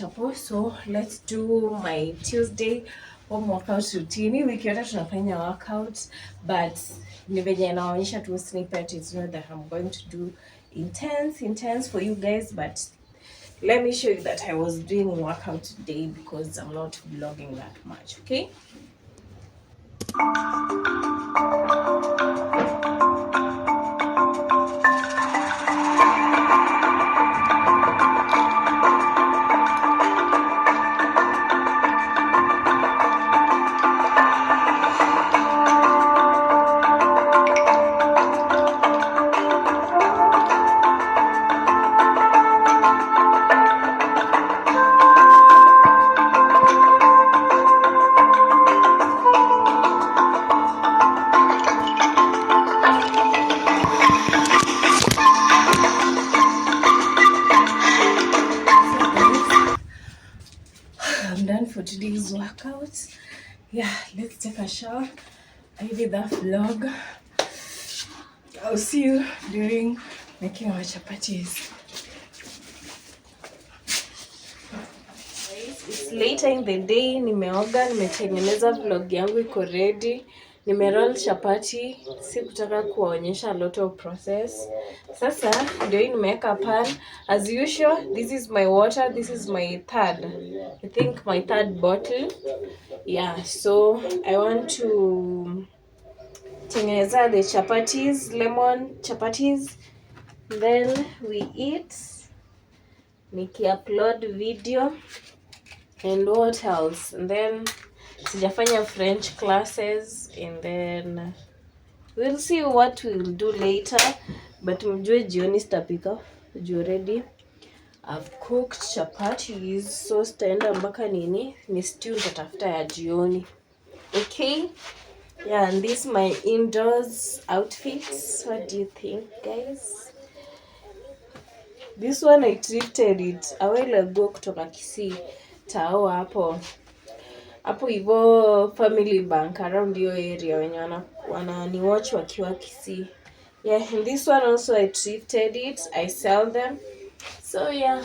chapo. So let's do my Tuesday home workout routine. Wiki yote tunafanya workout, but ni venye naonyesha tu snippet. It's not that I'm going to do intense for you guys, but let me show you that I was doing workout today because I'm not vlogging that much, okay? I'm done for today's workout. Yeah, let's take a shower. I did that vlog. I'll see you during making our chapatis. It's later in the day. Nimeoga, nimetengeneza vlog yangu iko ready. Nimeroll chapati, sikutaka kuonyesha a lot of process. Sasa ndio hii nimeweka pan. As usual, this is my water, this is my third bottle. Yeah, so I want to tengeneza the chapatis, lemon chapatis. Then we eat. Niki-upload video. And what else? And then sijafanya French classes, and then we'll see what we'll do later. But mjue jioni sitapika. You already I've cooked chapatis, so staenda mpaka ni stew nitatafuta ya jioni. Okay? Yeah, and this my indoors outfits. What do you think, guys? This one I thrifted it a while ago kutoka Kisii Tao hapo hivyo Family Bank around your area wenye wana watch wakiwa Kisii. Yeah, and this one also I thrifted it. I sell them. So yeah,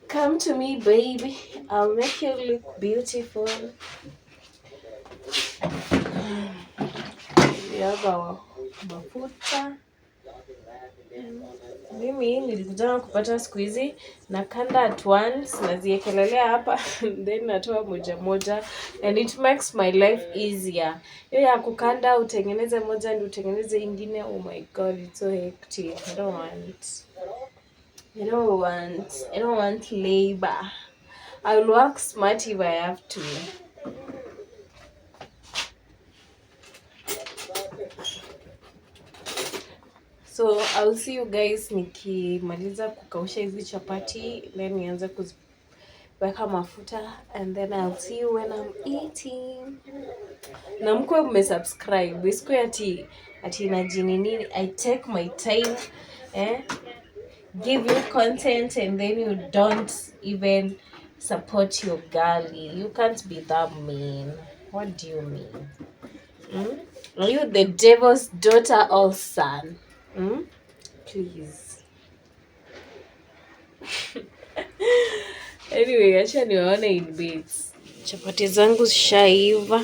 come to me, baby. I'll make you look beautiful. We have our mafuta. Mimi nilikutana kupata siku hizi na kanda at once naziekelelea hapa then natoa moja and it makes my life easier. Hiyo ya kukanda utengeneze moja ndio utengeneze ingine, oh my god, it's so hectic. I don't want labor. I'll work smart if I have to. So I'll see you guys nikimaliza kukausha hizi chapati, then nianze kuziweka mafuta, and then I'll see you when I'm eating. Na mkwe mmesubscribe, isikuwe ati najinini. I take my time, give you content and then you don't even support your girlie. You can't be that mean. What do you mean? Are you the devil's daughter or son? Please. Anyway, acha niwaone in bits. Chapati zangu shaiva.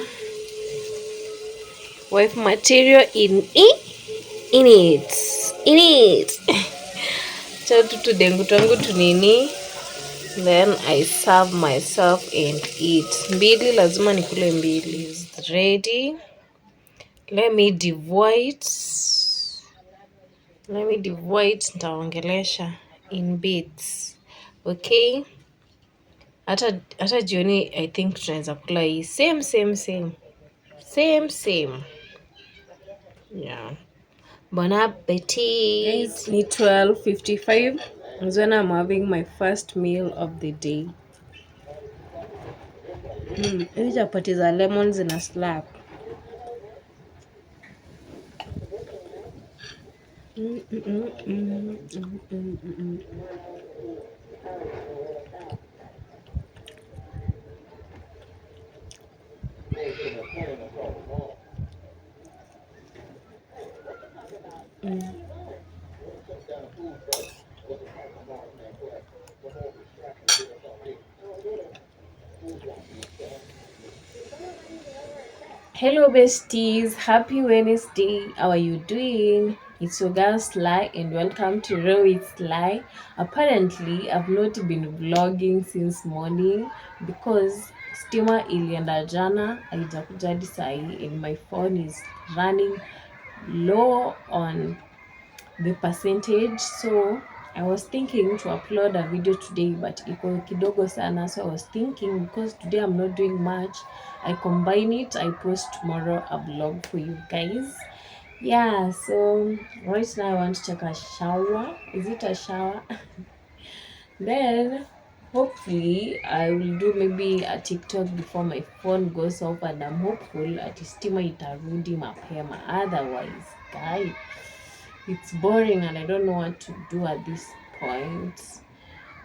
Wife material in it. Chatu dengu tangu tunini. Then I serve myself and eat. Mbili lazima nikule mbili. Is ready. Let me devoid. Nitaongelesha in bits. Okay? Hata jioni I think tunaweza kula hii. Same. Yeah. Bon appetit. Guys, ni 12:55. Is when I'm having my first meal of the day. Hizi chapati za lemon zina slap. Hello besties, happy Wednesday. How are you doing? It's your girl Sly and welcome to Row with Sly. Apparently, I've not been vlogging since morning because stima ilienda jana haijakuja hadi sahi and my phone is running low on the percentage. So I was thinking to upload a video today but iko kidogo sana, so I was thinking because today I'm not doing much, I combine it, I post tomorrow a vlog for you guys. Yeah, so right now I want to take a shower. Is it a shower? Then hopefully I will do maybe a TikTok before my phone goes off, and I'm hopeful ati stima itarudi mapema. Otherwise, guys, it's boring and I don't know what to do at this point.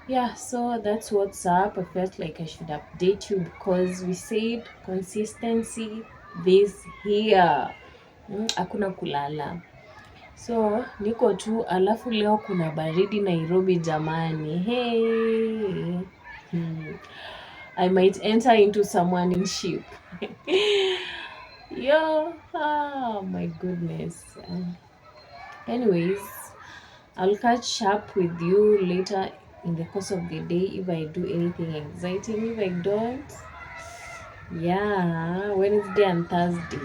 Yeah, so that's what's up. I felt like I should update you because we said consistency this here. Hakuna kulala. So niko tu, alafu leo kuna baridi Nairobi jamani. Hey. I might enter into someone in ship. Yo, my goodness. Anyways, I'll catch up with you later in the course of the day if I do anything exciting. If I don't, yeah, Wednesday and Thursday.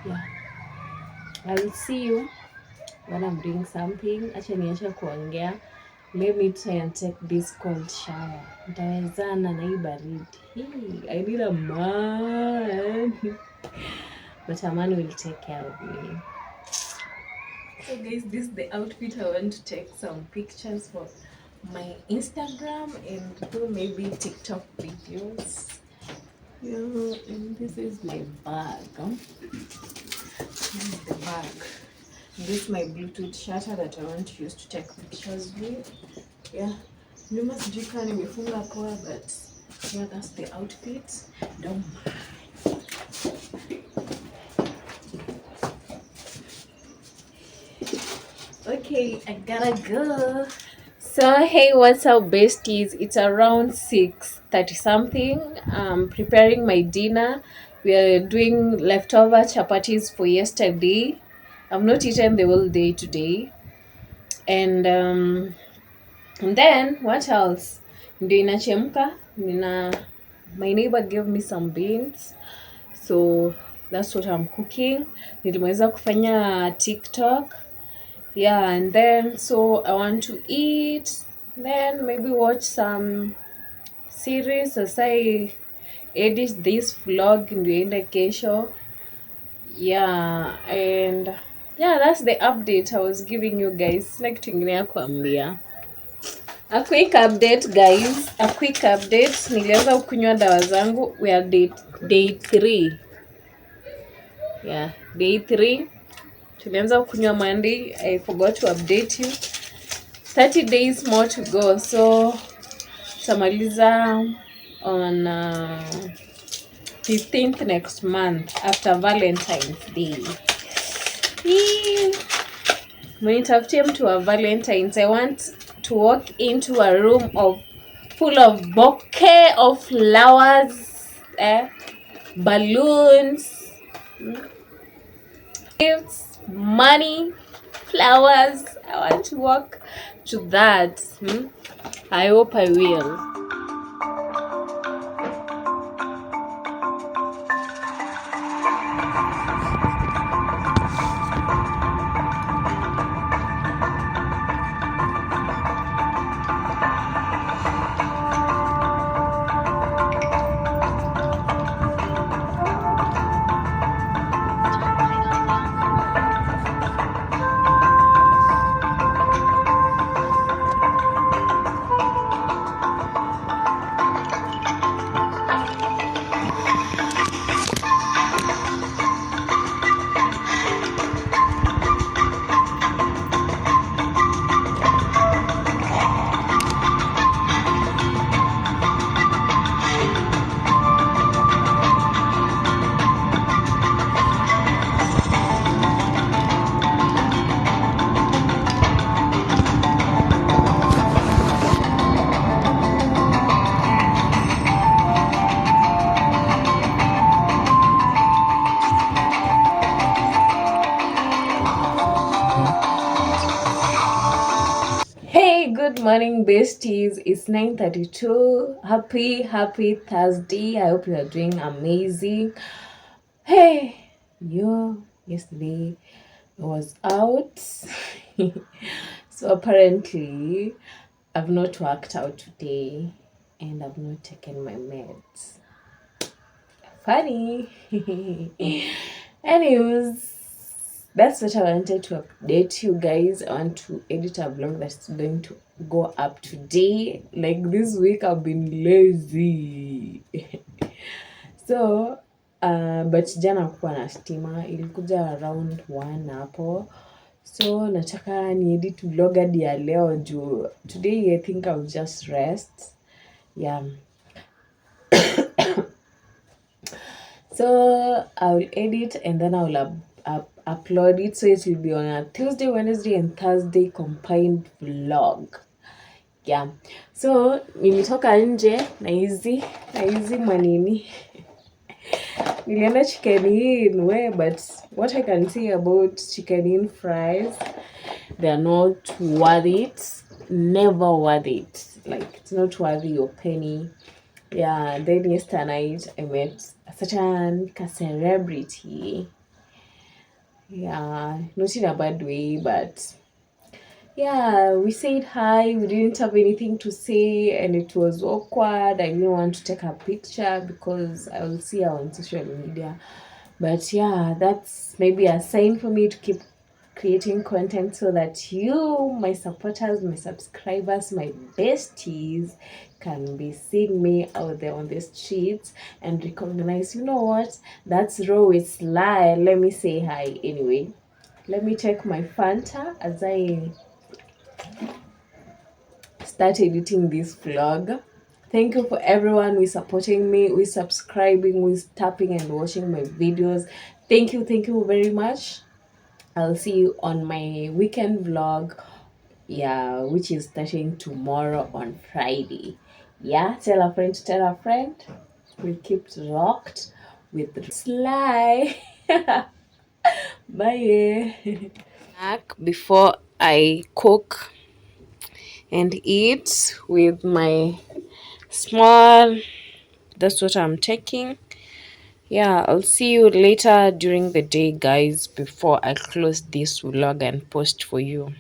Yeah, I will see you when I'm doing something. Acha niache kuongea. Let me try and take this cold shower. Nitawezana na hii baridi. I need a man. But a man will take care of me. So guys, this is the outfit. I want to take some pictures for my Instagram and do maybe TikTok videos. Yeah, and this is my bag. This is the bag. This is my Bluetooth shutter that I want to use to take pictures with. Yeah, nyuma sijui kama nimefunga poa, but yeah, that's the outfit. Don't mind. Okay, I gotta go. So hey, what's up besties? It's around 6:30 something. I'm preparing my dinner. We are doing leftover chapatis for yesterday. I've not eaten the whole day today. And then what else? Ndio inachemka. My neighbor gave me some beans. So that's what I'm cooking. Nilimeweza kufanya TikTok. Yeah, and then so I want to eat, then maybe watch some series as I edit this vlog ndio kesho. Yeah, and yeah, that's the update I was giving you guys. Like tuingine kuambia. A quick update guys, a quick update. Nilianza kunywa dawa zangu. We are day 3. Yeah, day 3. Tulianza kunywa Monday. I forgot to update you. 30 days more to go. So tamaliza on 15th next month after Valentine's Day. Mwenitafutie mtu wa Valentine's. I want to walk into a room full of bouquet of flowers, balloons, gifts, money, flowers. I want to walk to that. I hope I will. morning, besties. It's 9:32. Happy Thursday. I hope you are doing amazing. Hey, yesterday I was out. So apparently I've not worked out today and I've not taken my meds. Funny. Anyways, that's what I wanted to update you guys. I want to edit a vlog that's going to go up today. Like this week I've been lazy. So but jana kuwa na stima ilikuja around 1 hapo, so nataka ni edit vlog hadi ya leo juu today I think I'll just rest. Yeah. So I'll edit and then I'll upload it, so it will be on a Tuesday, Wednesday and Thursday combined vlog. Yeah. So nilitoka nje na hizi manini nilienda chicken in but what I can say about chicken in fries, they're not worth it. Never worth it. Like it's not worth your penny. Yeah, then yesterday night I met such a celebrity. Yeah, not in a bad way, but yeah, we said hi. We didn't have anything to say, and it was awkward. I didn't want to take a picture because I will see her on social media. But yeah, that's maybe a sign for me to keep creating content so that you, my supporters, my subscribers, my besties, can be seeing me out there on the streets and recognize, you know what, that's raw, it's Sly. Let me say hi anyway. Let me take my Fanta as I start editing this vlog. Thank you for everyone who is supporting me, who is subscribing, who is tapping and watching my videos. Thank you very much. I'll see you on my weekend vlog, yeah, which is starting tomorrow on Friday. Yeah, tell a friend to tell a friend. We'll keep rocked with Sly. Bye. Back before I cook and eat with my small, that's what I'm taking. Yeah, I'll see you later during the day, guys, before I close this vlog and post for you.